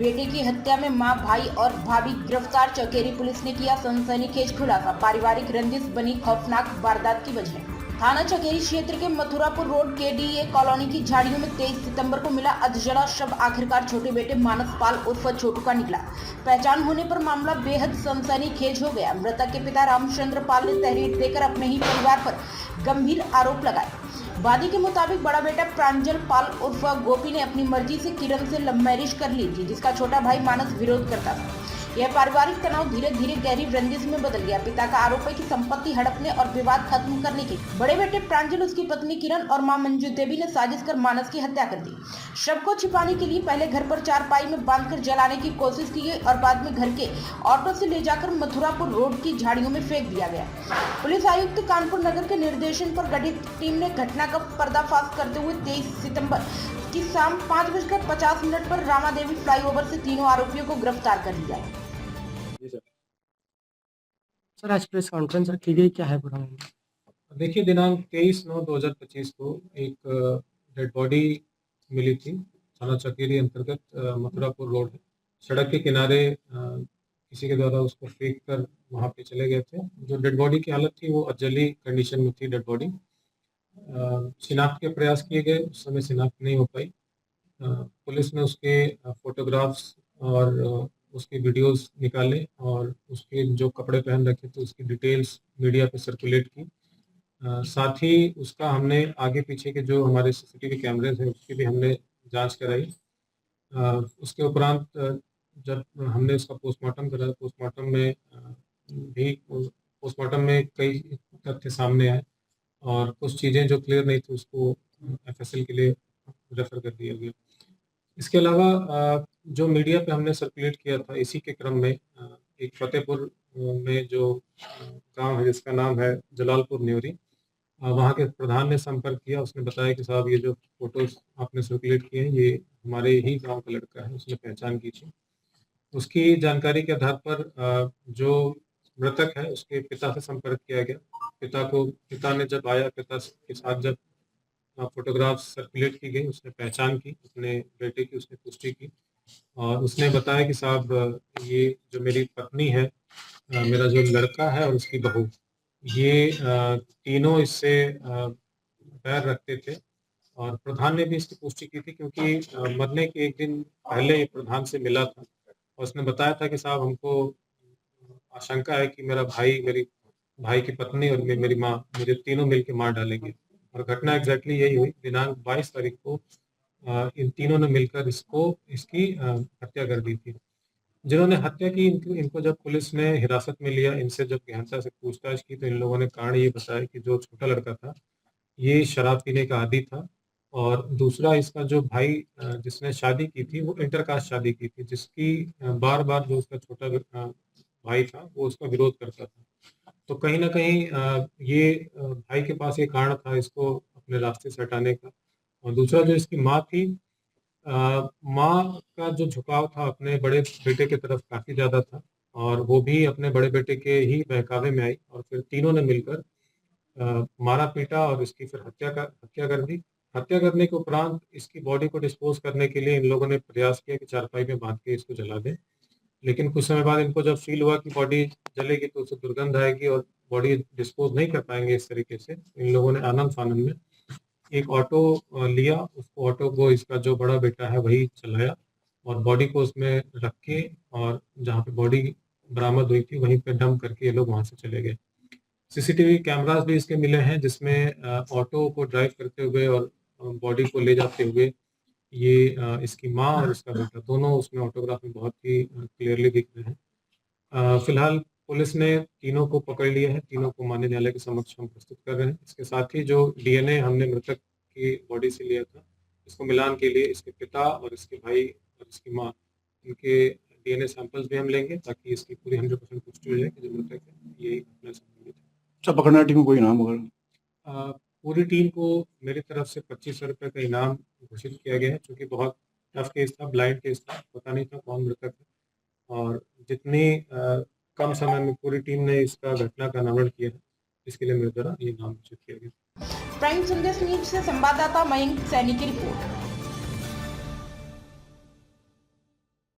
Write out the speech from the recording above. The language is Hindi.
बेटे की हत्या में मां, भाई और भाभी गिरफ्तार। चकेरी पुलिस ने किया सनसनीखेज खुलासा। पारिवारिक रंजिश बनी खौफनाक वारदात की वजह। थाना चकेरी क्षेत्र के मथुरापुर रोड केडीए कॉलोनी की झाड़ियों में 23 सितंबर को मिला अधजला शव। आखिरकार छोटे बेटे मानस पाल उर्फ छोटू का निकला। पहचान होने पर मामला बेहद सनसनीखेज हो गया। मृतक के पिता रामचंद्र पाल ने तहरीर देकर अपने ही परिवार पर गंभीर आरोप लगाए। वादी के मुताबिक बड़ा बेटा प्रांजल पाल उर्फ गोपी ने अपनी मर्जी से किरण से लव मैरिज कर ली थी, जिसका छोटा भाई मानस विरोध करता था। यह पारिवारिक तनाव धीरे धीरे गहरी रंजिश में बदल गया। पिता का आरोप है कि संपत्ति हड़पने और विवाद खत्म करने के बड़े बेटे प्रांजल, उसकी पत्नी किरण और मां मंजू देवी ने साजिश कर मानस की हत्या कर दी। शव को छिपाने के लिए पहले घर पर चारपाई में बांधकर जलाने की कोशिश की गई और बाद में घर के ऑटो से ले जाकर मथुरापुर रोड की झाड़ियों में फेंक दिया गया। पुलिस आयुक्त कानपुर नगर के निर्देशन पर गठित टीम ने घटना का पर्दाफाश करते हुए 23 सितंबर की शाम 5:50 पर रामादेवी फ्लाईओवर से तीनों आरोपियों को गिरफ्तार कर लिया। सर, आज प्रेस कॉन्फ्रेंस रखी गई, क्या है पूरा मामला? देखिए, दिनांक 23/9/2025 को एक डेड बॉडी मिली थी थाना चकेरी अंतर्गत मथुरापुर रोड है। सड़क के किनारे किसी के द्वारा उसको फेंक कर वहाँ पे चले गए थे। जो डेड बॉडी की हालत थी वो अजली कंडीशन में थी। डेड बॉडी शिनाख्त के प्रयास किए गए, उस समय शिनाख्त नहीं हो पाई। पुलिस ने उसके फोटोग्राफ्स और उसकी वीडियोस निकाले और उसके जो कपड़े पहन रखे थे उसकी डिटेल्स मीडिया पे सर्कुलेट की। साथ ही उसका हमने आगे पीछे के जो हमारे सीसीटीवी कैमरेज हैं उसकी भी हमने जांच कराई। उसके उपरांत जब हमने उसका पोस्टमार्टम कराया, पोस्टमार्टम में कई तथ्य सामने आए और कुछ चीज़ें जो क्लियर नहीं थी उसको एफएसएल के लिए रेफर कर दिया गया। इसके अलावा जो मीडिया पे हमने सर्कुलेट किया था, इसी के क्रम में एक फतेहपुर में जो गांव है जिसका नाम है जलालपुर न्योरी, वहाँ के प्रधान ने संपर्क किया। उसने बताया कि साहब ये जो फोटोज आपने सर्कुलेट किए हैं ये हमारे ही गांव का लड़का है। उसने पहचान की थी। उसकी जानकारी के आधार पर जो मृतक है उसके पिता से संपर्क किया गया। पिता ने जब आया, पिता के साथ जब फोटोग्राफ सर्कुलेट की गई, उसने पहचान की अपने बेटे की, उसने पुष्टि की और उसने बताया कि साहब ये जो मेरी पत्नी है, मेरा जो लड़का है और उसकी बहू, ये तीनों इससे पैर रखते थे। और प्रधान ने भी इसकी पुष्टि की थी क्योंकि मरने के एक दिन पहले ये प्रधान से मिला था और उसने बताया था कि साहब हमको आशंका है कि मेरा भाई, मेरी भाई की पत्नी और मेरी माँ, मुझे तीनों मिलकर मार डालेंगे। और घटना एग्जैक्टली यही हुई। दिनांक 22 तारीख को इन तीनों ने मिलकर इसकी हत्या कर दी थी। जिन्होंने हत्या की इनको जब पुलिस ने हिरासत में लिया, इनसे जब गहनता से पूछताछ की तो इन लोगों ने कारण ये बताया कि जो छोटा लड़का था ये शराब पीने का आदी था और दूसरा इसका जो भाई जिसने शादी की थी वो इंटरकास्ट शादी की थी, जिसकी बार बार जो उसका छोटा भाई था वो उसका विरोध करता था। तो कहीं ना कहीं ये भाई के पास ये कारण था इसको अपने रास्ते से हटाने का। और दूसरा जो इसकी माँ थी, माँ का जो झुकाव था अपने बड़े बेटे की तरफ काफ़ी ज़्यादा था और वो भी अपने बड़े बेटे के ही बहकावे में आई और फिर तीनों ने मिलकर मारा पीटा और इसकी फिर हत्या कर दी। हत्या करने के उपरांत इसकी बॉडी को डिस्पोज करने के लिए इन लोगों ने प्रयास किया कि चारपाई में बांध के इसको जला दें, लेकिन कुछ समय बाद इनको जब फील हुआ कि बॉडी जलेगी तो उससे दुर्गंध आएगी और बॉडी डिस्पोज नहीं कर पाएंगे इस तरीके से, इन लोगों ने आनंद फानंद में एक ऑटो लिया। उसको ऑटो को इसका जो बड़ा बेटा है वही चलाया और बॉडी को उसमें रख के और जहाँ पे बॉडी बरामद हुई थी वहीं पे डंप करके ये लोग वहाँ से चले गए। सीसीटीवी कैमरास भी इसके मिले हैं जिसमें ऑटो को ड्राइव करते हुए और बॉडी को ले जाते हुए ये इसकी माँ और इसका बेटा दोनों उसमें ऑटोग्राफ में बहुत ही क्लियरली दिख रहे हैं। फिलहाल पुलिस ने तीनों को पकड़ लिया है। तीनों को माननीय न्यायालय के समक्ष हम प्रस्तुत कर रहे हैं। इसके साथ ही जो डीएनए हमने मृतक की बॉडी से लिया था, इसको मिलान के लिए इसके पिता और इसके भाई और इसकी माँ, इनके डीएनए सैंपल्स भी हम लेंगे ताकि इसकी पूरी 100% पुष्टि हो जाए कि जो मृतक है यही घटना से संबंधित है। पकड़ना टीम कोई नाम वगैरह? पूरी टीम को मेरी तरफ से 2500 रुपये का इनाम घोषित किया गया है, क्योंकि बहुत टफ केस था, ब्लाइंड केस था, पता नहीं था कौन मृतक है और जितनी कम समय में पूरी टीम ने इसका घटना का अनावरण किया है, इसके लिए मेरे द्वारा ये नाम घोषित किया गया। प्राइम संदेश न्यूज से संवाददाता मयंक सैनी की रिपोर्ट।